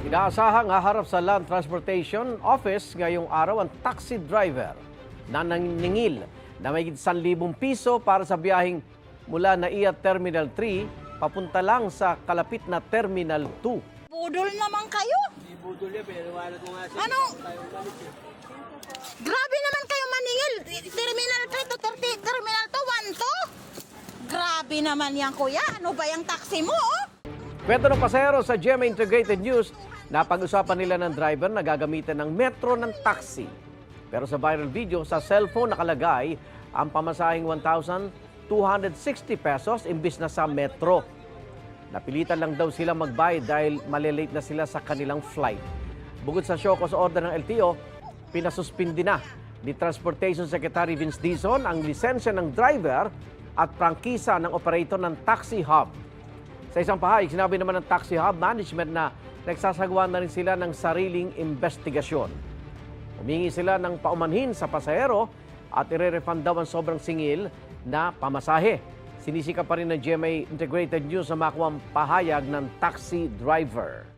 Inaasahang haharap sa Land Transportation Office ngayong araw ang taxi driver na naningil na may 1,000 piso para sa biyaheng mula NAIA Terminal 3 papunta lang sa kalapit na Terminal 2. Budol naman kayo. Hindi budol yan, pinaliwanag ko nga siya. Ano? Grabe naman kayo maningil. Terminal 3 to Terminal 2, 1 to. Grabe naman yan, kuya. Ano ba yung taxi mo, oh? Kwento ng pasahero sa GMA Integrated News na pag-usapan nila ng driver na gagamitan ng metro ng taxi. Pero sa viral video, sa cellphone nakalagay ang pamasahing 1,260 pesos imbis na sa metro. Napilitan lang daw sila magbayad dahil malilate na sila sa kanilang flight. Bukod sa show cause order ng LTO, pinasuspindi na ni Transportation Secretary Vince Dizon ang lisensya ng driver at prangkisa ng operator ng taxi hub. Sa isang pahayag, sinabi naman ng taxi hub management na nagsasagawa na rin sila ng sariling investigasyon. Humingi sila ng paumanhin sa pasahero at ire-refund daw ang sobrang singil na pamasahe. Sinisika pa rin ng GMA Integrated News na makuha ang pahayag ng taxi driver.